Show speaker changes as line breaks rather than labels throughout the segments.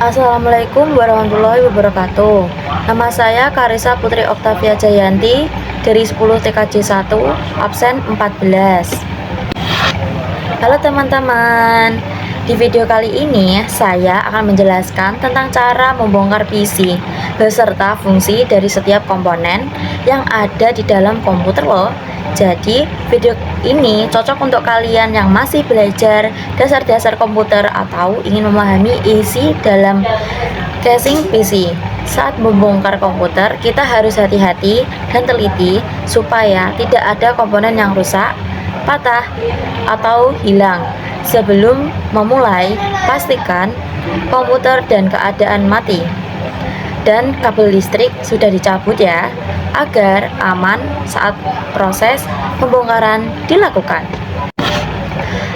Assalamualaikum warahmatullahi wabarakatuh. Nama saya Karissa Putri Oktavia Jayanti dari 10 TKJ 1, absen 14. Halo teman-teman. Di video kali ini saya akan menjelaskan tentang cara membongkar PC beserta fungsi dari setiap komponen yang ada di dalam komputer loh. Jadi video ini cocok untuk kalian yang masih belajar dasar-dasar komputer atau ingin memahami isi dalam casing PC. Saat membongkar komputer, kita harus hati-hati dan teliti supaya tidak ada komponen yang rusak, patah, atau hilang. Sebelum memulai, pastikan komputer dan keadaan mati dan kabel listrik sudah dicabut ya, agar aman saat proses pembongkaran dilakukan.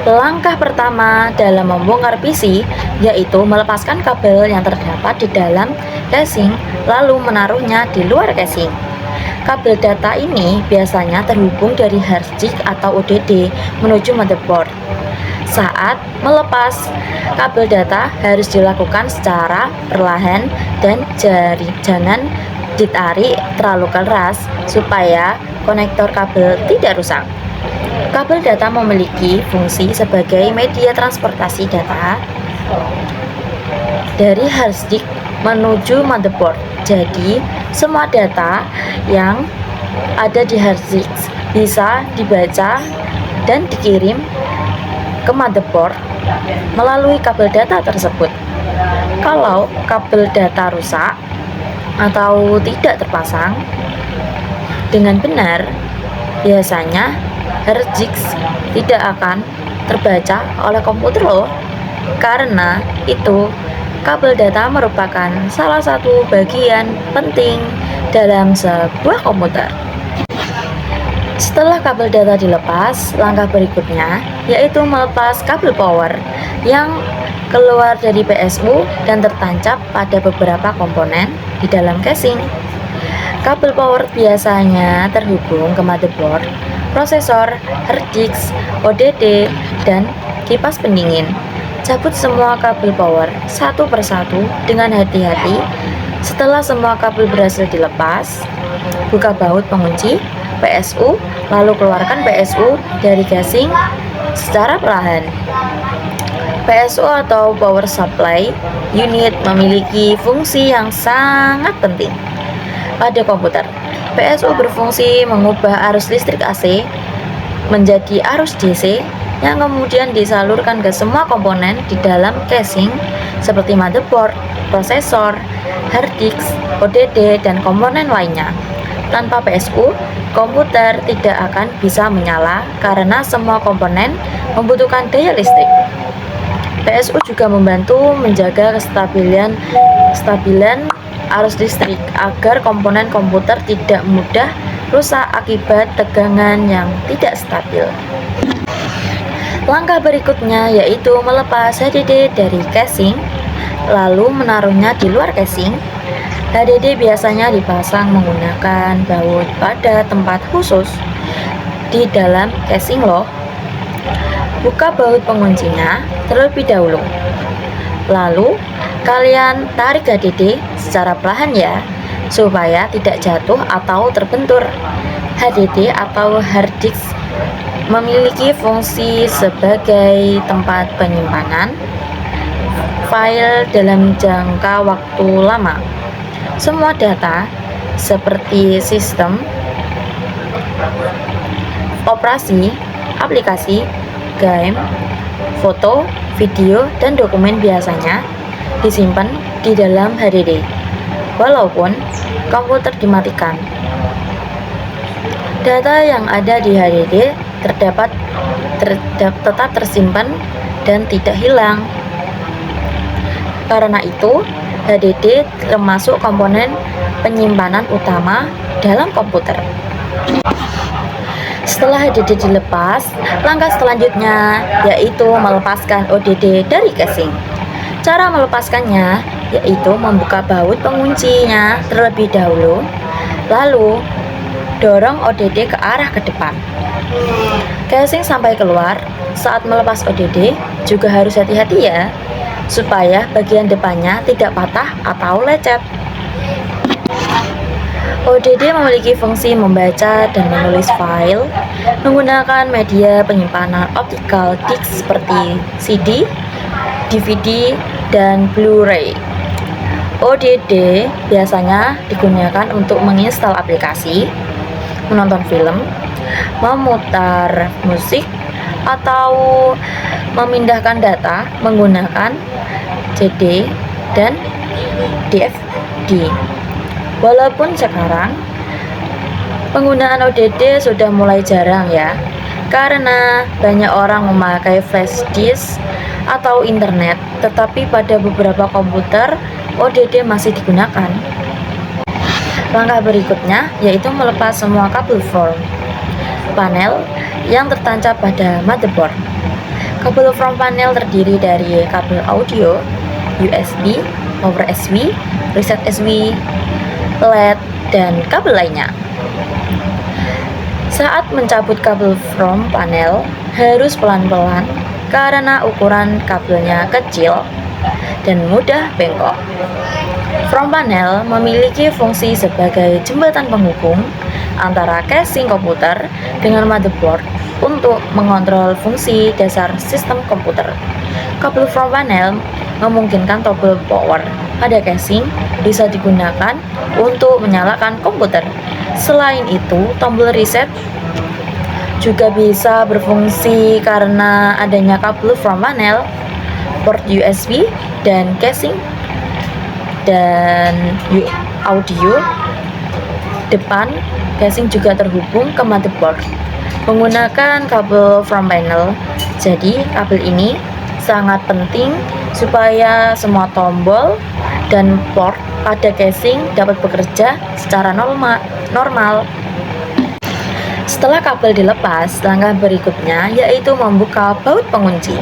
Langkah pertama dalam membongkar PC yaitu melepaskan kabel yang terdapat di dalam casing lalu menaruhnya di luar casing. Kabel data ini biasanya terhubung dari hard disk atau ODD menuju motherboard. Saat melepas kabel data harus dilakukan secara perlahan dan jangan ditarik terlalu keras supaya konektor kabel tidak rusak. Kabel data memiliki fungsi sebagai media transportasi data dari hard disk menuju motherboard. Jadi, semua data yang ada di hard disk bisa dibaca dan dikirim ke motherboard melalui kabel data tersebut. Kalau kabel data rusak atau tidak terpasang dengan benar, biasanya hard disk tidak akan terbaca oleh komputer loh. Karena itu, kabel data merupakan salah satu bagian penting dalam sebuah komputer. Setelah kabel data dilepas, langkah berikutnya yaitu melepas kabel power yang keluar dari PSU dan tertancap pada beberapa komponen di dalam casing. Kabel power biasanya terhubung ke motherboard, prosesor, hard disk, ODD, dan kipas pendingin. Cabut semua kabel power satu persatu dengan hati-hati. Setelah semua kabel berhasil dilepas, buka baut pengunci PSU, lalu keluarkan PSU dari casing secara perlahan. PSU atau power supply unit memiliki fungsi yang sangat penting pada komputer. PSU berfungsi mengubah arus listrik AC menjadi arus DC yang kemudian disalurkan ke semua komponen di dalam casing seperti motherboard, prosesor, hard disk, ODD, dan komponen lainnya. Tanpa PSU, komputer tidak akan bisa menyala karena semua komponen membutuhkan daya listrik. PSU juga membantu menjaga kestabilan arus listrik agar komponen komputer tidak mudah rusak akibat tegangan yang tidak stabil. Langkah berikutnya yaitu melepas HDD dari casing, lalu menaruhnya di luar casing. HDD biasanya dipasang menggunakan baut pada tempat khusus di dalam casing loh. Buka baut penguncinya terlebih dahulu. Lalu kalian tarik HDD secara perlahan ya, supaya tidak jatuh atau terbentur. HDD atau hard disk memiliki fungsi sebagai tempat penyimpanan file dalam jangka waktu lama. Semua data seperti sistem operasi, aplikasi, game, foto, video, dan dokumen biasanya disimpan di dalam HDD walaupun komputer dimatikan. Data yang ada di HDD tetap tersimpan dan tidak hilang. Karena itu, HDD termasuk komponen penyimpanan utama dalam komputer. Setelah HDD dilepas, langkah selanjutnya yaitu melepaskan ODD dari casing. Cara melepaskannya yaitu membuka baut penguncinya terlebih dahulu, lalu dorong ODD ke arah ke depan. Casing sampai keluar. Saat melepas ODD juga harus hati-hati ya, supaya bagian depannya tidak patah atau lecet. ODD memiliki fungsi membaca dan menulis file menggunakan media penyimpanan optical disk seperti CD, DVD, dan Blu-ray. ODD biasanya digunakan untuk menginstal aplikasi, menonton film, memutar musik, atau memindahkan data menggunakan CD dan DVD. Walaupun sekarang penggunaan ODD sudah mulai jarang ya, karena banyak orang memakai flash disk atau internet, tetapi pada beberapa komputer ODD masih digunakan. Langkah berikutnya yaitu melepas semua kabel from panel yang tertancap pada motherboard. Kabel from panel terdiri dari kabel audio, USB, power SV, reset SV, LED, dan kabel lainnya. Saat mencabut kabel from panel harus pelan-pelan karena ukuran kabelnya kecil dan mudah bengkok. From panel memiliki fungsi sebagai jembatan penghubung antara casing komputer dengan motherboard untuk mengontrol fungsi dasar sistem komputer. Kabel from panel memungkinkan tombol power pada casing bisa digunakan untuk menyalakan komputer. Selain itu, tombol reset juga bisa berfungsi karena adanya kabel from panel, port USB, dan casing dan audio depan casing juga terhubung ke motherboard menggunakan kabel from panel. Jadi kabel ini sangat penting supaya semua tombol dan port pada casing dapat bekerja secara normal. Setelah kabel dilepas, langkah berikutnya yaitu membuka baut pengunci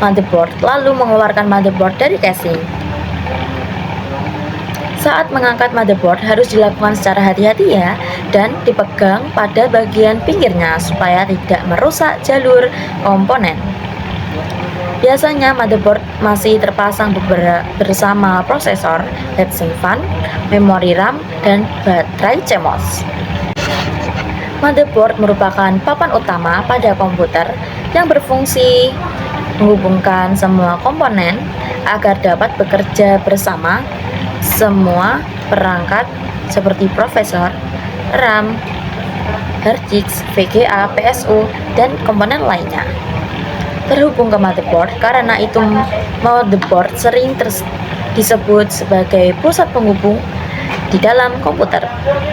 motherboard lalu mengeluarkan motherboard dari casing. Saat mengangkat motherboard harus dilakukan secara hati-hati ya, dan dipegang pada bagian pinggirnya supaya tidak merusak jalur komponen. Biasanya motherboard masih terpasang bersama prosesor, heatsink fan, memori RAM, dan baterai CMOS. Motherboard merupakan papan utama pada komputer yang berfungsi menghubungkan semua komponen agar dapat bekerja bersama. Semua perangkat seperti prosesor, RAM, hard disk, VGA, PSU, dan komponen lainnya terhubung ke motherboard. Karena itu motherboard sering disebut sebagai pusat penghubung di dalam komputer.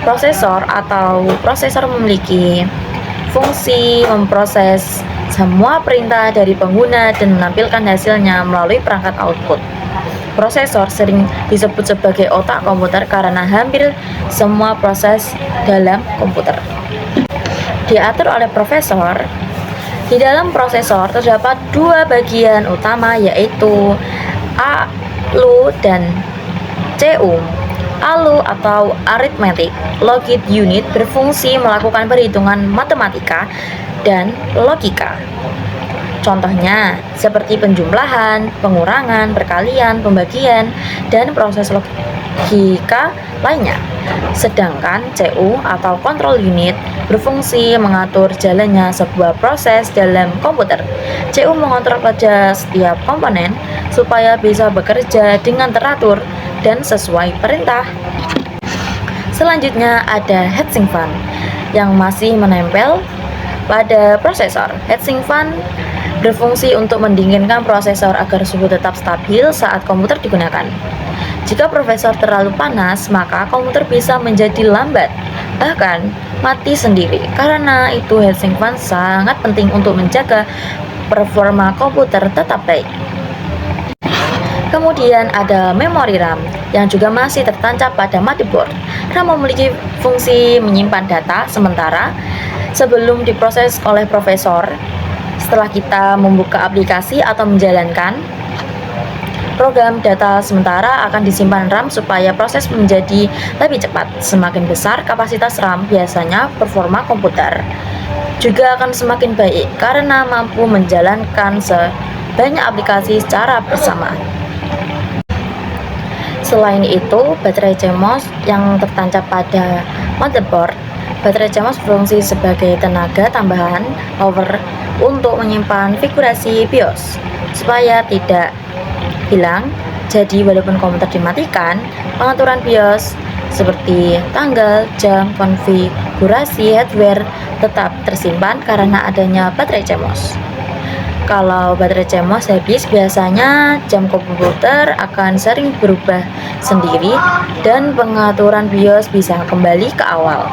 Prosesor memiliki fungsi memproses semua perintah dari pengguna dan menampilkan hasilnya melalui perangkat output. Prosesor sering disebut sebagai otak komputer karena hampir semua proses dalam komputer diatur oleh prosesor. Di dalam prosesor terdapat dua bagian utama yaitu ALU dan CU. ALU atau Arithmetic Logic Unit berfungsi melakukan perhitungan matematika dan logika. Contohnya seperti penjumlahan, pengurangan, perkalian, pembagian, dan proses logika lainnya. Sedangkan CU atau Control Unit berfungsi mengatur jalannya sebuah proses dalam komputer. CU mengontrol pada setiap komponen supaya bisa bekerja dengan teratur dan sesuai perintah. Selanjutnya ada heatsink fan yang masih menempel pada prosesor. Heatsink fan berfungsi untuk mendinginkan prosesor agar suhu tetap stabil saat komputer digunakan. Jika prosesor terlalu panas, maka komputer bisa menjadi lambat, bahkan mati sendiri. Karena itu heatsink fan sangat penting untuk menjaga performa komputer tetap baik. Kemudian ada memori RAM yang juga masih tertancap pada motherboard. RAM memiliki fungsi menyimpan data sementara sebelum diproses oleh prosesor. Setelah kita membuka aplikasi atau menjalankan program, data sementara akan disimpan RAM supaya proses menjadi lebih cepat. Semakin besar kapasitas RAM, biasanya performa komputer juga akan semakin baik karena mampu menjalankan sebanyak aplikasi secara bersamaan. Selain itu, baterai CMOS yang tertancap pada motherboard. Baterai CMOS berfungsi sebagai tenaga tambahan power untuk menyimpan konfigurasi BIOS supaya tidak hilang. Jadi walaupun komputer dimatikan, pengaturan BIOS seperti tanggal, jam, konfigurasi hardware tetap tersimpan karena adanya baterai CMOS. Kalau baterai CMOS habis, biasanya jam komputer akan sering berubah sendiri dan pengaturan BIOS bisa kembali ke awal.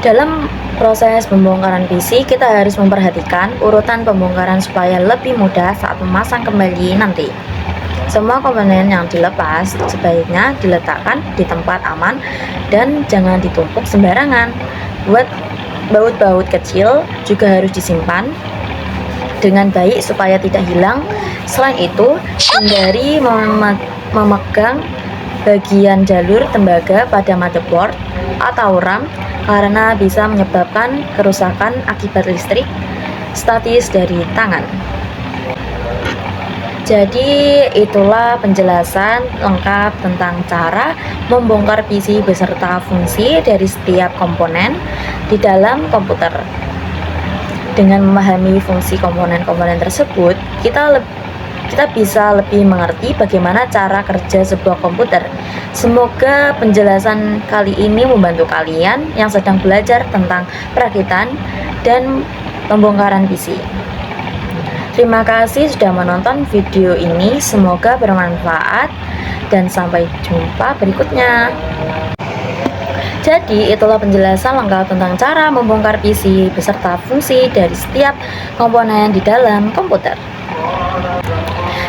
Dalam proses pembongkaran PC, kita harus memperhatikan urutan pembongkaran supaya lebih mudah saat memasang kembali nanti. Semua komponen yang dilepas sebaiknya diletakkan di tempat aman dan jangan ditumpuk sembarangan. Buat baut-baut kecil juga harus disimpan dengan baik supaya tidak hilang. Selain itu, hindari memegang bagian jalur tembaga pada motherboard atau RAM karena bisa menyebabkan kerusakan akibat listrik statis dari tangan. Jadi itulah penjelasan lengkap tentang cara membongkar PC beserta fungsi dari setiap komponen di dalam komputer. Dengan memahami fungsi komponen-komponen tersebut, kita bisa lebih mengerti bagaimana cara kerja sebuah komputer. Semoga penjelasan kali ini membantu kalian yang sedang belajar tentang perakitan dan pembongkaran PC. Terima kasih sudah menonton video ini, semoga bermanfaat dan sampai jumpa berikutnya. Jadi itulah penjelasan lengkap tentang cara membongkar PC beserta fungsi dari setiap komponen di dalam komputer.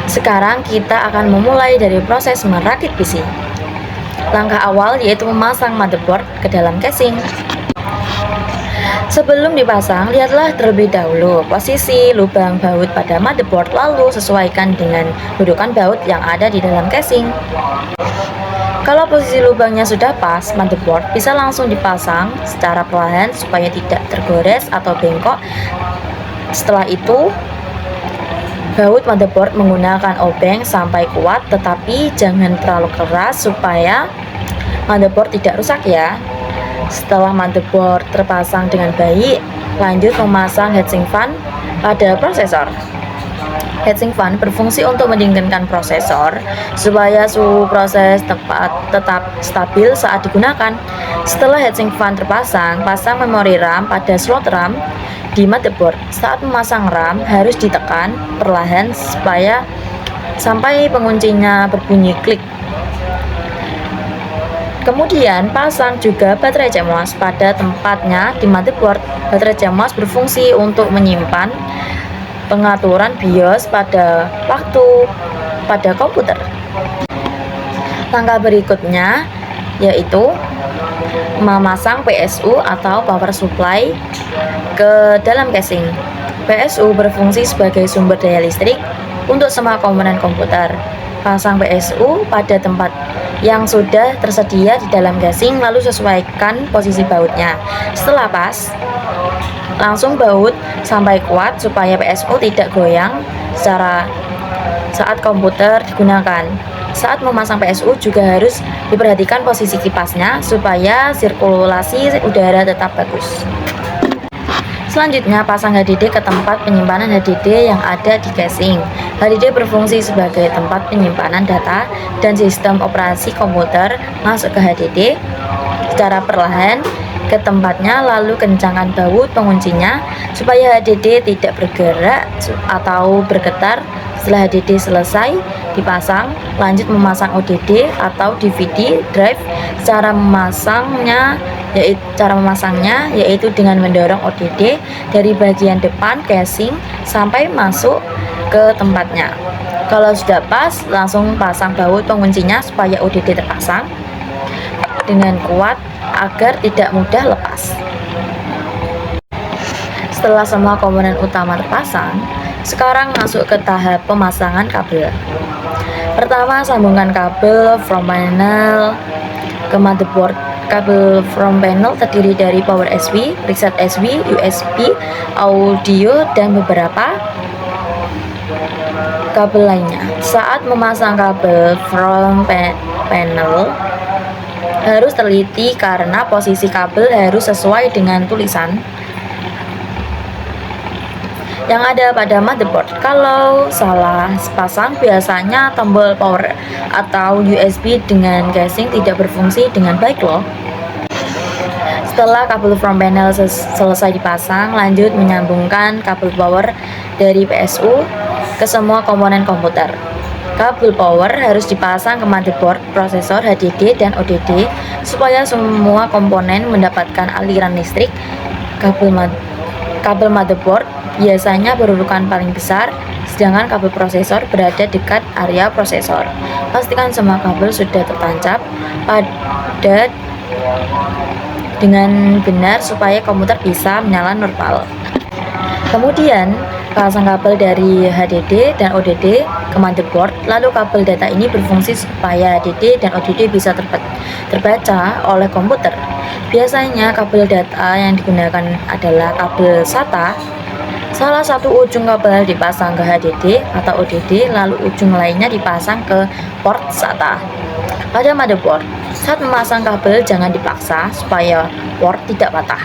Sekarang kita akan memulai dari proses merakit PC. Langkah awal yaitu memasang motherboard ke dalam casing. Sebelum dipasang, lihatlah terlebih dahulu posisi lubang baut pada motherboard, lalu sesuaikan dengan dudukan baut yang ada di dalam casing. Kalau posisi lubangnya sudah pas, motherboard bisa langsung dipasang secara perlahan supaya tidak tergores atau bengkok. Setelah itu, baut motherboard menggunakan obeng sampai kuat, tetapi jangan terlalu keras supaya motherboard tidak rusak ya. Setelah motherboard terpasang dengan baik, lanjut memasang heatsink fan pada prosesor. Heatsink fan berfungsi untuk mendinginkan prosesor supaya suhu proses tetap stabil saat digunakan. Setelah heatsink fan terpasang, pasang memori RAM pada slot RAM di motherboard. Saat memasang RAM harus ditekan perlahan sampai penguncinya berbunyi klik. Kemudian pasang juga baterai CMOS pada tempatnya di motherboard. Baterai CMOS berfungsi untuk menyimpan pengaturan BIOS pada komputer. Langkah berikutnya yaitu memasang PSU atau power supply ke dalam casing. PSU berfungsi sebagai sumber daya listrik untuk semua komponen komputer. Pasang PSU pada tempat yang sudah tersedia di dalam casing, lalu sesuaikan posisi bautnya. Setelah pas, langsung baut sampai kuat supaya PSU tidak goyang saat komputer digunakan. Saat memasang PSU juga harus diperhatikan posisi kipasnya supaya sirkulasi udara tetap bagus. Selanjutnya, pasang HDD ke tempat penyimpanan HDD yang ada di casing. HDD berfungsi sebagai tempat penyimpanan data dan sistem operasi komputer masuk ke HDD secara perlahan ke tempatnya, lalu kencangkan baut penguncinya supaya HDD tidak bergerak atau bergetar. Setelah HDD selesai dipasang, lanjut memasang ODD atau DVD drive. Cara memasangnya yaitu dengan mendorong ODD dari bagian depan casing sampai masuk ke tempatnya. Kalau sudah pas, langsung pasang baut penguncinya supaya ODD terpasang dengan kuat agar tidak mudah lepas. Setelah semua komponen utama terpasang, sekarang masuk ke tahap pemasangan kabel. Pertama, sambungkan kabel from panel ke motherboard. Kabel from panel terdiri dari power SV, reset SV, USB, audio, dan beberapa kabel lainnya. Saat memasang kabel from panel, harus teliti karena posisi kabel harus sesuai dengan tulisan yang ada pada motherboard. Kalau salah pasang, biasanya tombol power atau USB dengan casing tidak berfungsi dengan baik loh. Setelah kabel from panel selesai dipasang, lanjut menyambungkan kabel power dari PSU ke semua komponen komputer. Kabel power harus dipasang ke motherboard, prosesor, HDD, dan ODD supaya semua komponen mendapatkan aliran listrik. Kabel motherboard biasanya berurutan paling besar, sedangkan kabel prosesor berada dekat area prosesor. Pastikan semua kabel sudah tertancap pada dengan benar supaya komputer bisa menyala normal. Kemudian, pasang kabel dari HDD dan ODD ke motherboard, lalu kabel data ini berfungsi supaya HDD dan ODD bisa terbaca oleh komputer. Biasanya kabel data yang digunakan adalah kabel SATA. Salah satu ujung kabel dipasang ke HDD atau ODD, lalu ujung lainnya dipasang ke port SATA. Pada motherboard, saat memasang kabel jangan dipaksa supaya port tidak patah.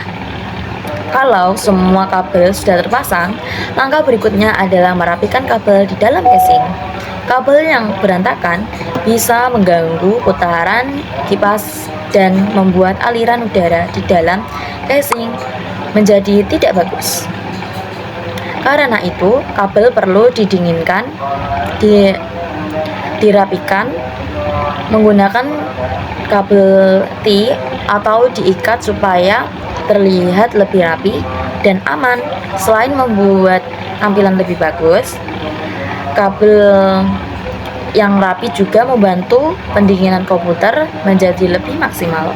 Kalau semua kabel sudah terpasang, langkah berikutnya adalah merapikan kabel di dalam casing. Kabel yang berantakan bisa mengganggu putaran kipas dan membuat aliran udara di dalam casing menjadi tidak bagus. Karena itu, kabel perlu didinginkan, dirapikan menggunakan kabel T atau diikat supaya terlihat lebih rapi dan aman. Selain membuat tampilan lebih bagus, kabel yang rapi juga membantu pendinginan komputer menjadi lebih maksimal.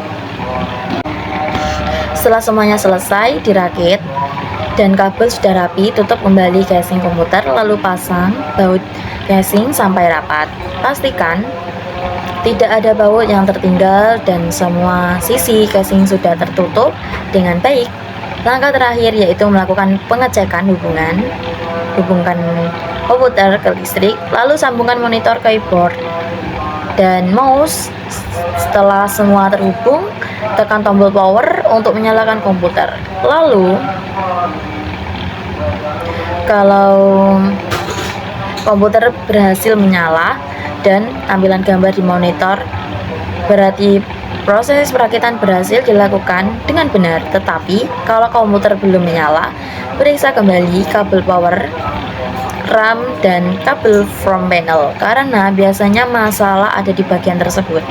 Setelah semuanya selesai dirakit dan kabel sudah rapi, tutup kembali casing komputer lalu pasang baut casing sampai rapat. Pastikan tidak ada baut yang tertinggal dan semua sisi casing sudah tertutup dengan baik. Langkah terakhir yaitu melakukan pengecekan hubungkan komputer ke listrik, lalu sambungkan monitor, keyboard, dan mouse. Setelah semua terhubung, tekan tombol power untuk menyalakan komputer. Lalu, kalau komputer berhasil menyala dan tampilan gambar di monitor, berarti proses perakitan berhasil dilakukan dengan benar. Tetapi kalau komputer belum menyala, periksa kembali kabel power, RAM, dan kabel from panel karena biasanya masalah ada di bagian tersebut.